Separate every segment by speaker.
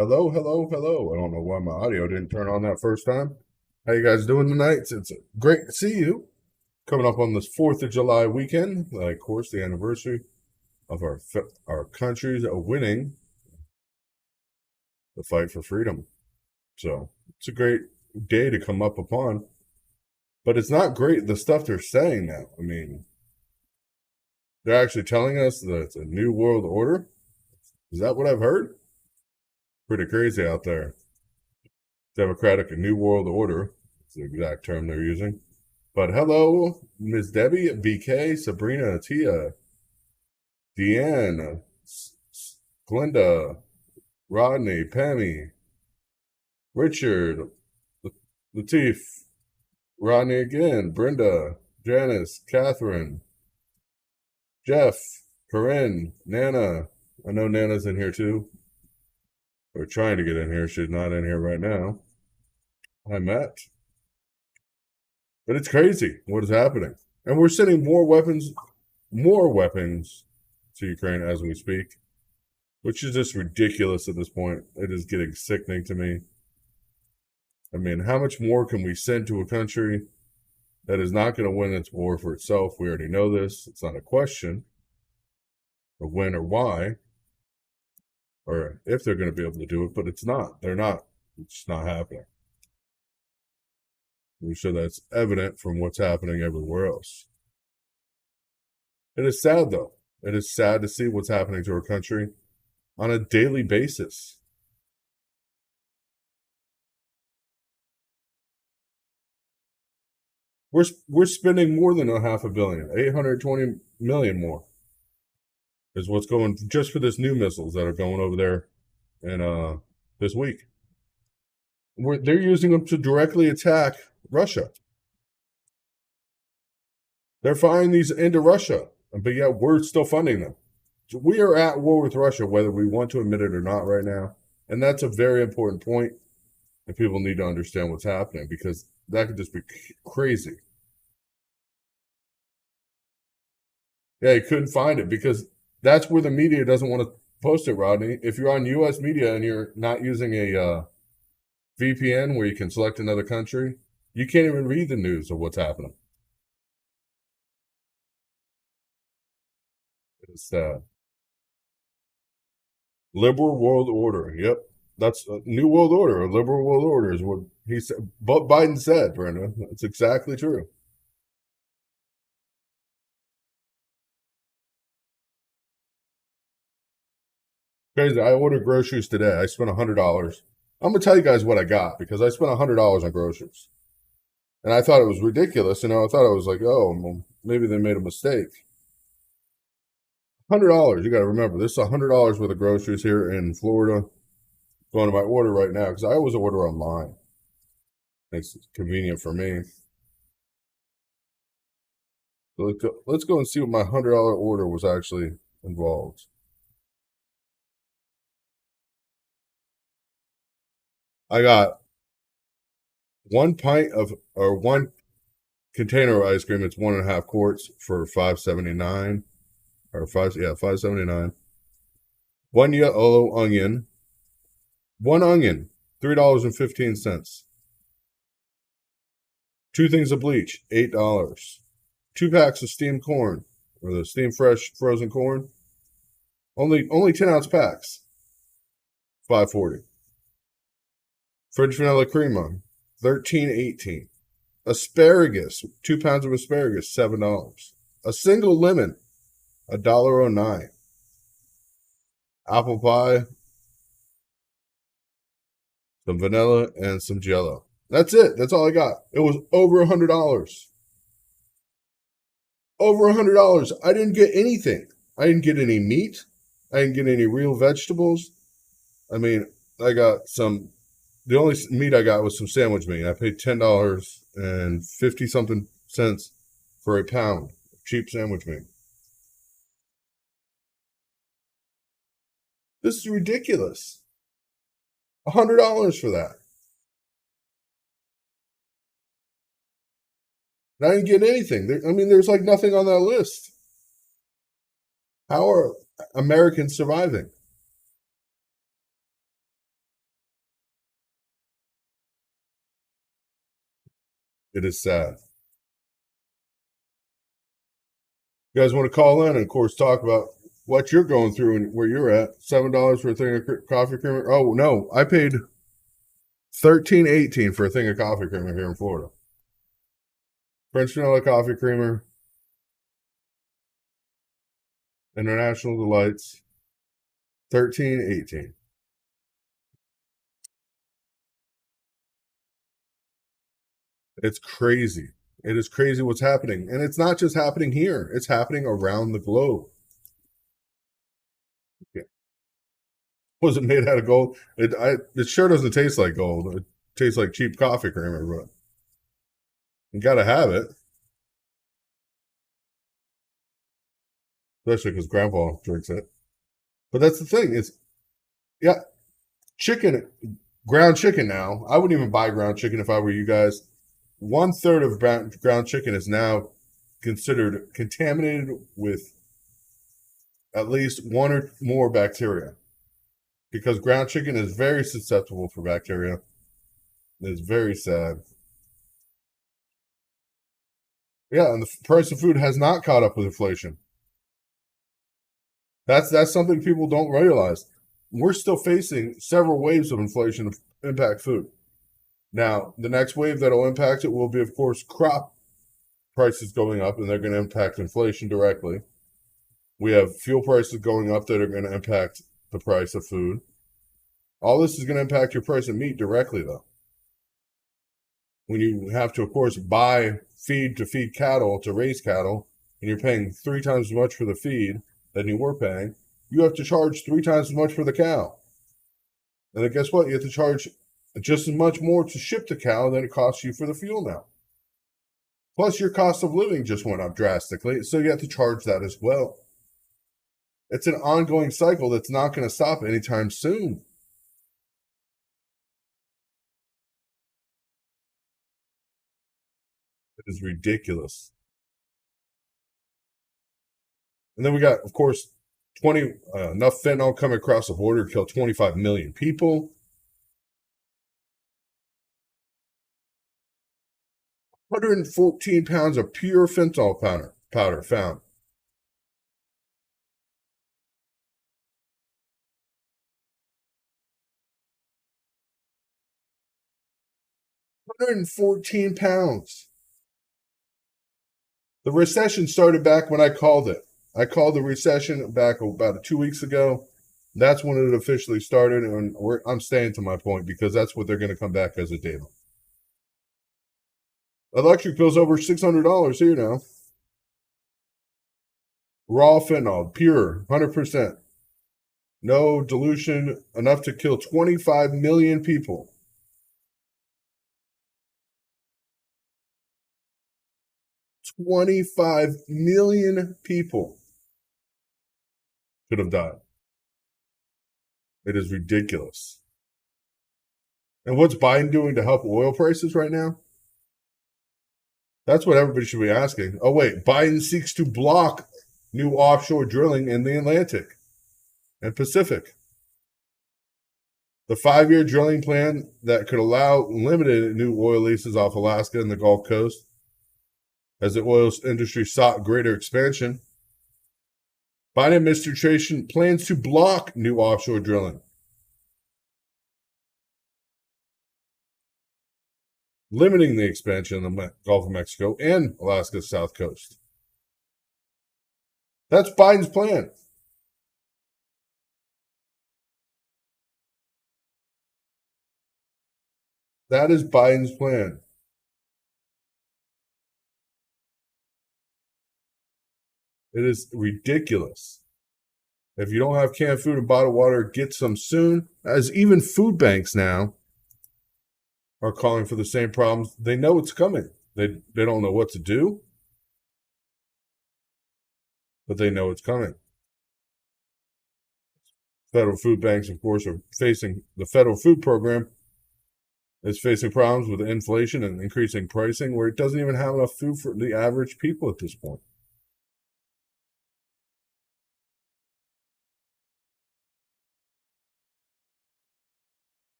Speaker 1: Hello, hello, hello. I don't know why my audio didn't turn on that first time. How you guys doing tonight? It's great to see you. Coming up on this 4th of July weekend, of course, the anniversary of our country's winning the fight for freedom. So it's a great day to come up upon. But it's not great the stuff they're saying now. I mean, they're actually telling us that it's a new world order. Is that what I've heard? Pretty crazy out there. Democratic New World Order is the exact term they're using. But hello, Ms. Debbie, BK, Sabrina, Tia, Deanne, Glenda, Rodney, Pammy, Richard, Latif, Rodney again, Brenda, Janice, Catherine, Jeff, Corinne, Nana. I know Nana's in here too. We're trying to get in here. She's not in here right now. Hi, Matt. But it's crazy what is happening. And we're sending more weapons to Ukraine as we speak, which is just ridiculous at this point. It is getting sickening to me. I mean, how much more can we send to a country that is not going to win its war for itself? We already know this. It's not a question of when or why, or if they're going to be able to do it, but it's not. They're not. It's just not happening. I'm sure that's evident from what's happening everywhere else. It is sad, though. It is sad to see what's happening to our country on a daily basis. We're spending more than $500 million, 820 million more is what's going just for this new missiles that are going over there in this week. They're using them to directly attack Russia. They're firing these into Russia, but yet we're still funding them. So we are at war with Russia, whether we want to admit it or not right now. And that's a very important point. And people need to understand what's happening because that could just be crazy. Yeah, you couldn't find it because that's where the media doesn't want to post it, Rodney. If you're on U.S. media and you're not using a VPN where you can select another country, you can't even read the news of what's happening. It's liberal world order. Yep. That's a new world order. A liberal world order is what he said. But Biden said, Brenda. That's exactly true. Crazy. I ordered groceries today. I spent $100. I'm gonna tell you guys what I got because I spent $100 on groceries, and I thought it was ridiculous. I thought it was like, oh, well, maybe they made a mistake. $100. You got to remember, this is $100 worth of groceries here in Florida. Going to my order right now because I always order online. It's convenient for me. So let's go and see what my $100 order was actually involved. I got one container of ice cream. It's 1.5 quarts for $5.79 or $5.79. One yellow onion. One onion, $3.15. 2 things of bleach, $8. 2 packs of steamed corn, or the steamed fresh frozen corn, only 10-ounce packs, $5.40. French vanilla crema, $13.18. Asparagus, 2 pounds of asparagus, $7. A single lemon, $1.09. Apple pie, some vanilla, and some Jello. That's it. That's all I got. It was over $100. Over $100. I didn't get anything. I didn't get any meat. I didn't get any real vegetables. I mean, I got some. The only meat I got was some sandwich meat. I paid $10.50 something cents for a pound of cheap sandwich meat. This is ridiculous. $100 for that. And I didn't get anything. There's like nothing on that list. How are Americans surviving? It is sad. You guys want to call in and, of course, talk about what you're going through and where you're at. $7 for a thing of coffee creamer. Oh no, I paid $13.18 for a thing of coffee creamer here in Florida. French vanilla coffee creamer, International Delights, $13.18. It's crazy. It is crazy what's happening, and it's not just happening here. It's happening around the globe. Yeah. Was it made out of gold? It sure doesn't taste like gold. It tastes like cheap coffee creamer, but you got to have it, especially because Grandpa drinks it. But that's the thing. Yeah, chicken, ground chicken now. I wouldn't even buy ground chicken if I were you guys. 1/3 of ground chicken is now considered contaminated with at least one or more bacteria, because ground chicken is very susceptible for bacteria. It's very sad. Yeah, and the price of food has not caught up with inflation. That's something people don't realize. We're still facing several waves of inflation to impact food. Now, the next wave that'll impact it will be, of course, crop prices going up, and they're going to impact inflation directly. We have fuel prices going up that are going to impact the price of food. All this is going to impact your price of meat directly, though. When you have to, of course, buy feed to feed cattle, to raise cattle, and you're paying 3 times as much for the feed than you were paying, you have to charge 3 times as much for the cow. And then guess what? You have to charge just as much more to ship the cow than it costs you for the fuel now. Plus, your cost of living just went up drastically, so you have to charge that as well. It's an ongoing cycle that's not going to stop anytime soon. It is ridiculous. And then we got, of course, enough fentanyl coming across the border to kill 25 million people. 114 pounds of pure fentanyl powder found. £114. The recession started back when I called it. I called the recession back about 2 weeks ago. That's when it officially started, and I'm staying to my point because that's what they're going to come back as a data. Electric bill's over $600 here now. Raw fentanyl, pure, 100%. No dilution, enough to kill 25 million people. 25 million people could have died. It is ridiculous. And what's Biden doing to help oil prices right now? That's what everybody should be asking. Oh, wait, Biden seeks to block new offshore drilling in the Atlantic and Pacific. The 5-year drilling plan that could allow limited new oil leases off Alaska and the Gulf Coast as the oil industry sought greater expansion. Biden administration plans to block new offshore drilling, limiting the expansion of the Gulf of Mexico and Alaska's south coast. That's Biden's plan. That is Biden's plan. It is ridiculous. If you don't have canned food and bottled water, get some soon. As even food banks now are calling for the same problems. They know it's coming. They don't know what to do, but they know it's coming. Federal food banks, of course, are facing the federal food program is facing problems with inflation and increasing pricing where it doesn't even have enough food for the average people at this point.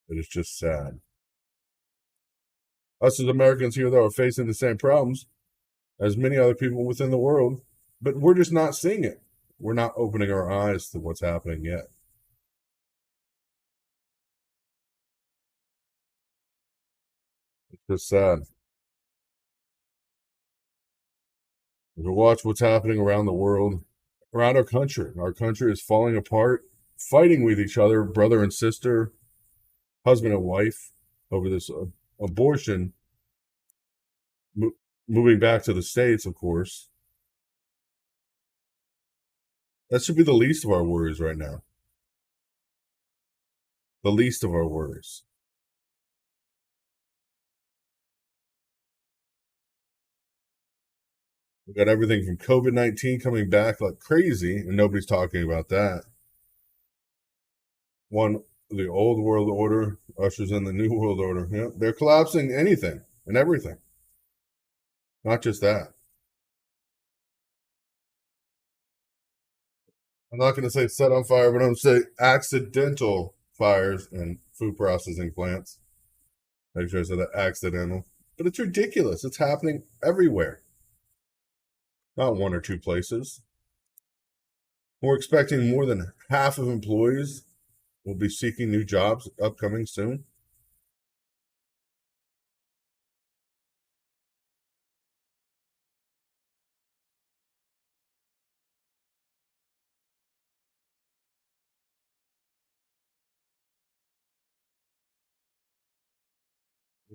Speaker 1: It is just sad. Us as Americans here, though, are facing the same problems as many other people within the world, but we're just not seeing it. We're not opening our eyes to what's happening yet. It's just sad. To watch what's happening around the world, around our country. Our country is falling apart, fighting with each other, brother and sister, husband and wife, over this abortion. Moving back to the States, of course. That should be the least of our worries right now. The least of our worries. We got everything from COVID-19 coming back like crazy, and nobody's talking about that. The old world order ushers in the new world order. Yeah, they're collapsing anything and everything. Not just that. I'm not going to say set on fire, but I'm going to say accidental fires in food processing plants. Make sure I said that accidental. But it's ridiculous. It's happening everywhere. Not one or two places. We're expecting more than half of employees will be seeking new jobs upcoming soon.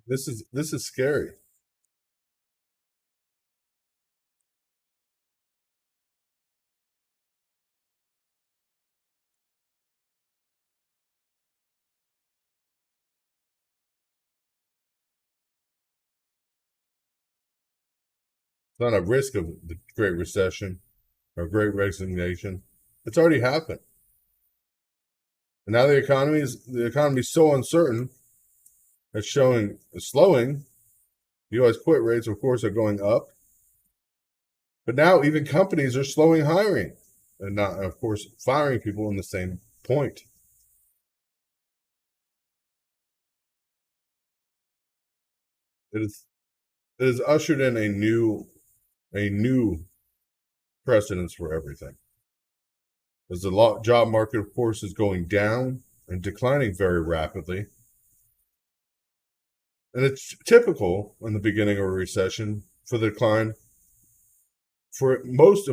Speaker 1: This is scary. It's not a risk of the Great Recession or Great Resignation. It's already happened. And now the economy is so uncertain. It's slowing. U.S. quit rates, of course, are going up. But now even companies are slowing hiring and not, of course, firing people in the same point. It has ushered in a new precedence for everything. As the job market, of course, is going down and declining very rapidly. And it's typical in the beginning of a recession for the decline for most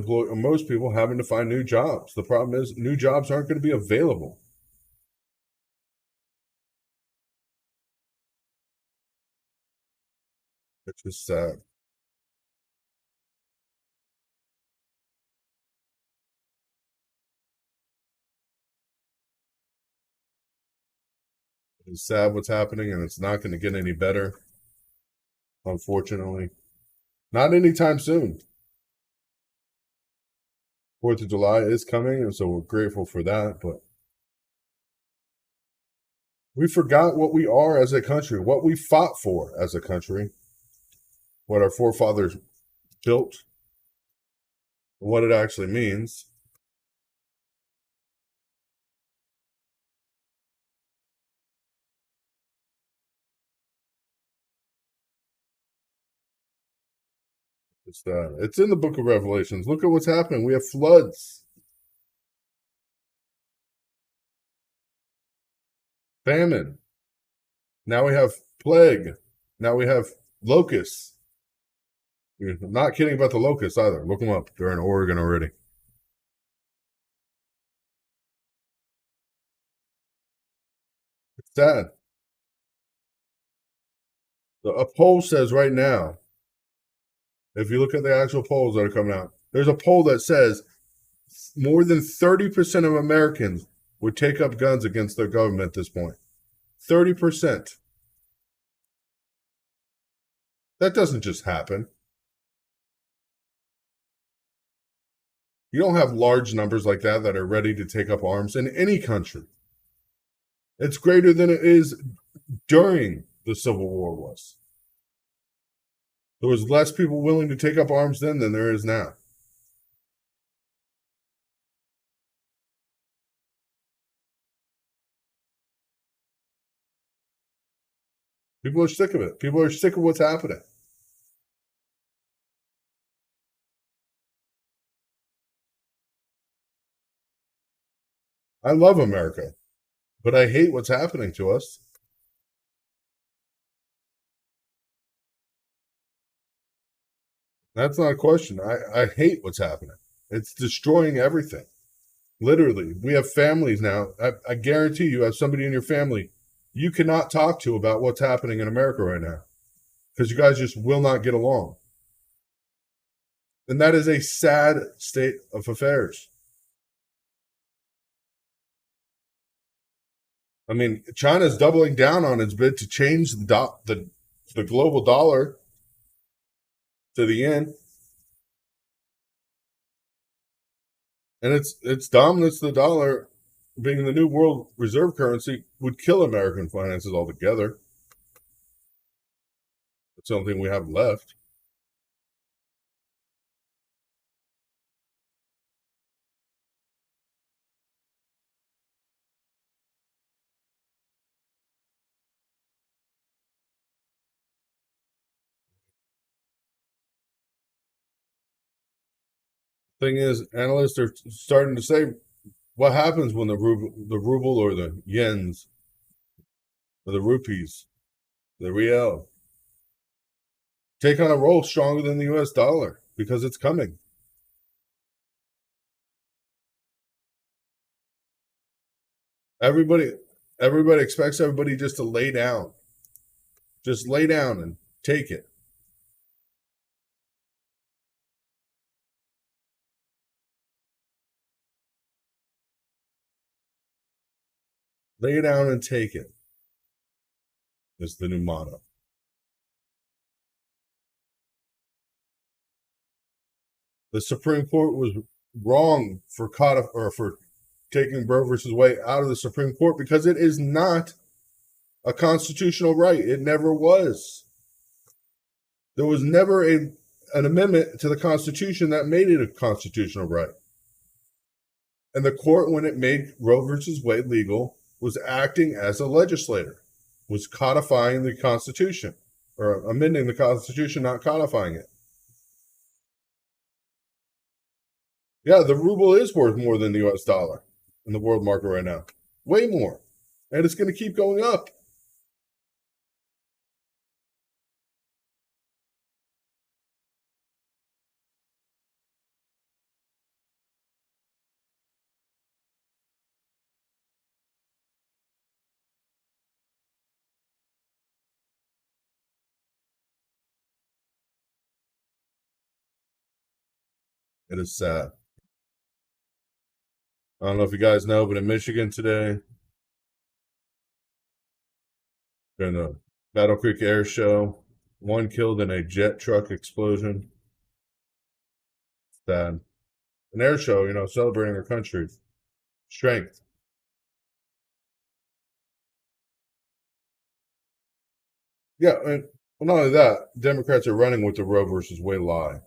Speaker 1: people having to find new jobs. The problem is new jobs aren't going to be available. It's just sad. It's sad what's happening, and it's not going to get any better, unfortunately. Not anytime soon. 4th of July is coming, and so we're grateful for that. But we forgot what we are as a country, what we fought for as a country, what our forefathers built, what it actually means. It's in the book of Revelations. Look at what's happening. We have floods, famine. Now we have plague. Now we have locusts. I'm not kidding about the locusts either. Look them up. They're in Oregon already. It's sad. A poll says right now, if you look at the actual polls that are coming out, there's a poll that says more than 30% of Americans would take up guns against their government at this point. 30%. That doesn't just happen. You don't have large numbers like that are ready to take up arms in any country. It's greater than it is during the Civil War was. There was less people willing to take up arms then than there is now. People are sick of it. People are sick of what's happening. I love America, but I hate what's happening to us. That's not a question. I hate what's happening. It's destroying everything. Literally, we have families now. I guarantee you have somebody in your family you cannot talk to about what's happening in America right now because you guys just will not get along. And that is a sad state of affairs. I mean, China's doubling down on its bid to change the global dollar to the yen, and its dominance of the dollar being the new world reserve currency would kill American finances altogether. That's the only thing we have left. Thing is, analysts are starting to say what happens when the ruble or the yens or the rupees, the real, take on a role stronger than the U.S. dollar because it's coming. Everybody, everybody expects everybody just to lay down, just lay down and take it. Lay down and take it is the new motto. The Supreme Court was wrong for for taking Roe versus Wade out of the Supreme Court because it is not a constitutional right. It never was. There was never an amendment to the Constitution that made it a constitutional right. And the court, when it made Roe versus Wade legal, was acting as a legislator, was codifying the Constitution or amending the Constitution, not codifying it. Yeah, the ruble is worth more than the US dollar in the world market right now. Way more. And it's going to keep going up. It is sad. I don't know if you guys know, but in Michigan today, during the Battle Creek Air Show, one killed in a jet truck explosion. Sad. An air show, celebrating our country's strength. Yeah, and not only that, Democrats are running with the Roe versus Wade lie.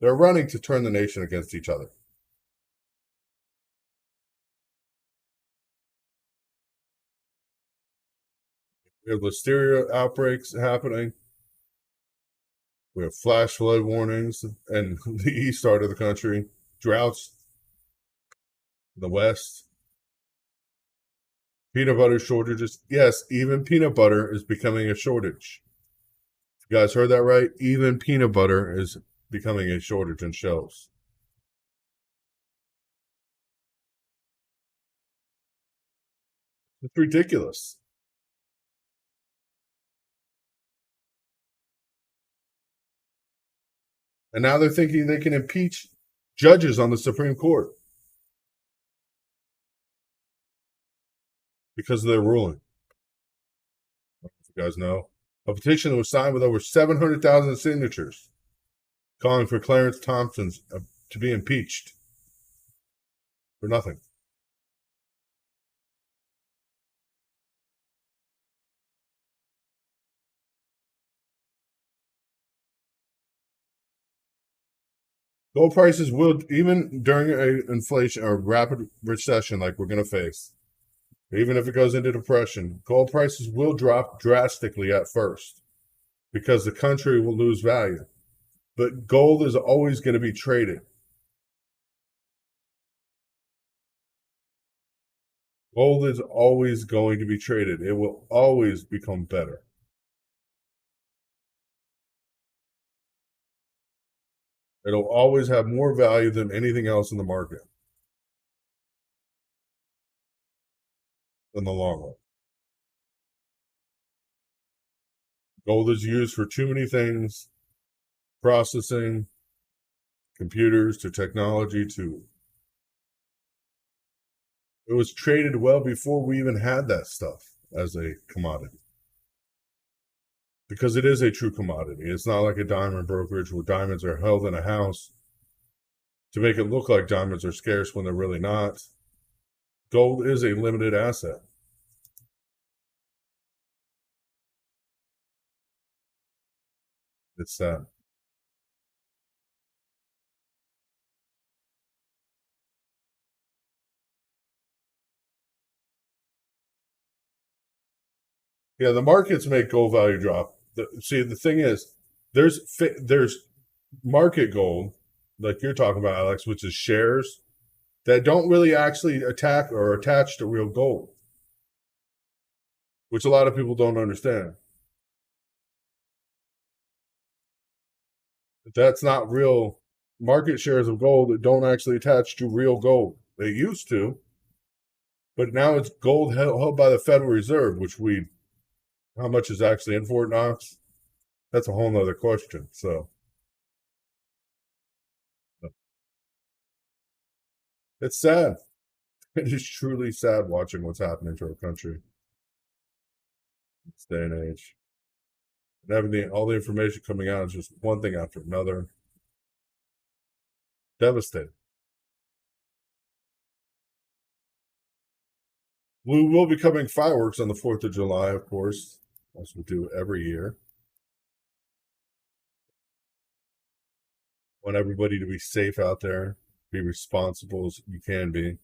Speaker 1: They're running to turn the nation against each other. We have listeria outbreaks happening. We have flash flood warnings in the east part of the country, droughts in the west, peanut butter shortages. Yes, even peanut butter is becoming a shortage. You guys heard that right? Even peanut butter is becoming a shortage in shelves. It's ridiculous. And now they're thinking they can impeach judges on the Supreme Court because of their ruling. If you guys know, a petition that was signed with over 700,000 signatures calling for Clarence Thompson to be impeached for nothing. Gold prices will, even during an inflation or rapid recession like we're going to face, even if it goes into depression, gold prices will drop drastically at first because the country will lose value. But gold is always going to be traded. Gold is always going to be traded. It will always become better. It'll always have more value than anything else in the market in the long run. Gold is used for too many things, processing, computers to technology to. It was traded well before we even had that stuff as a commodity. Because it is a true commodity. It's not like a diamond brokerage where diamonds are held in a house to make it look like diamonds are scarce when they're really not. Gold is a limited asset. It's sad. Yeah, the markets make gold value drop. See, the thing is, there's market gold, like you're talking about, Alex, which is shares that don't really actually attack or attach to real gold, which a lot of people don't understand. That's not real market shares of gold that don't actually attach to real gold. They used to, but now it's gold held by the Federal Reserve, which how much is actually in Fort Knox? That's a whole nother question. So it's sad. It is truly sad watching what's happening to our country in this day and age. And everything, all the information coming out is just one thing after another. Devastating. We will be coming fireworks on the 4th of July, of course, as we do every year. Want everybody to be safe out there, be responsible as you can be.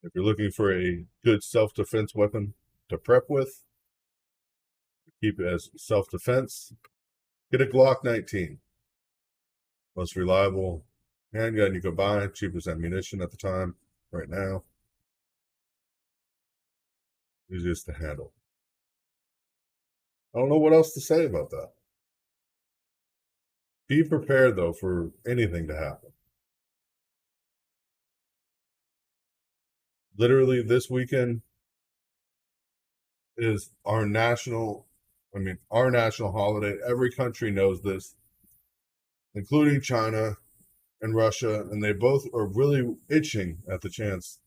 Speaker 1: If you're looking for a good self-defense weapon to prep with, keep it as self-defense, get a Glock 19. Most reliable handgun you could buy, cheapest ammunition at the time, right now. Easiest to handle. I don't know what else to say about that. Be prepared, though, for anything to happen. Literally, this weekend is our national holiday. Every country knows this, including China and Russia, and they both are really itching at the chance.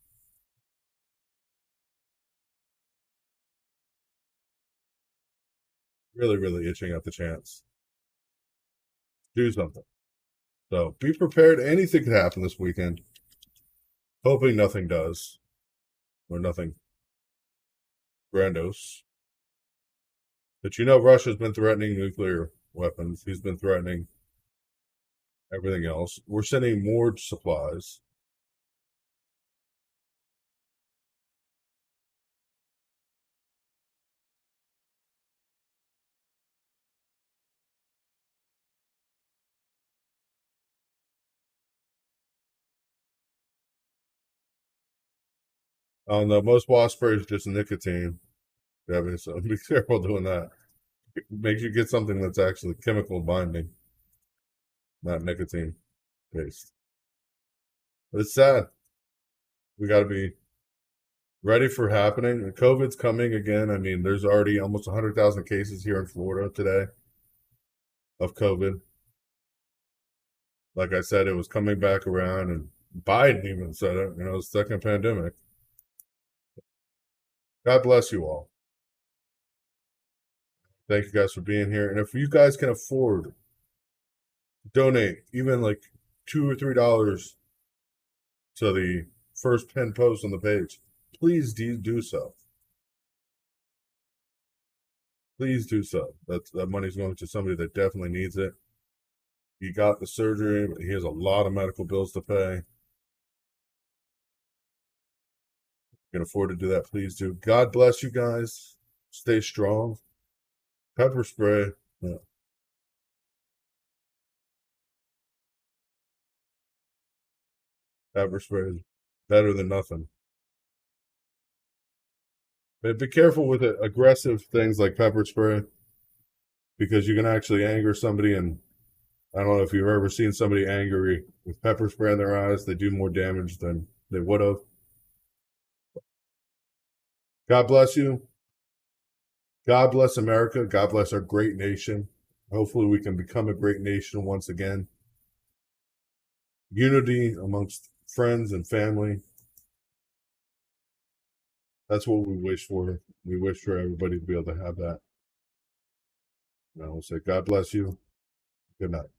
Speaker 1: Really, really itching at the chance. Do something. So be prepared. Anything could happen this weekend. Hoping nothing does, or nothing grandiose. But Russia's been threatening nuclear weapons. He's been threatening everything else. We're sending more supplies. On the most wasp spray is just nicotine, Debbie. So be careful doing that. Make sure you get something that's actually chemical binding, not nicotine based. But it's sad. We got to be ready for happening. COVID's coming again. I mean, there's already almost 100,000 cases here in Florida today of COVID. Like I said, it was coming back around, and Biden even said it, second pandemic. God bless you all. Thank you guys for being here. And if you guys can afford to donate even like $2 or $3 to the first pinned post on the page, please do so. Please do so. That money's going to somebody that definitely needs it. He got the surgery, but he has a lot of medical bills to pay. If you can afford to do that, please do. God bless you guys. Stay strong. Pepper spray. Yeah. Pepper spray is better than nothing. But be careful with it. Aggressive things like pepper spray, because you can actually anger somebody. And I don't know if you've ever seen somebody angry with pepper spray in their eyes. They do more damage than they would have. God bless you. God bless America. God bless our great nation. Hopefully we can become a great nation once again. Unity amongst friends and family. That's what we wish for. We wish for everybody to be able to have that. And I will say, God bless you. Good night.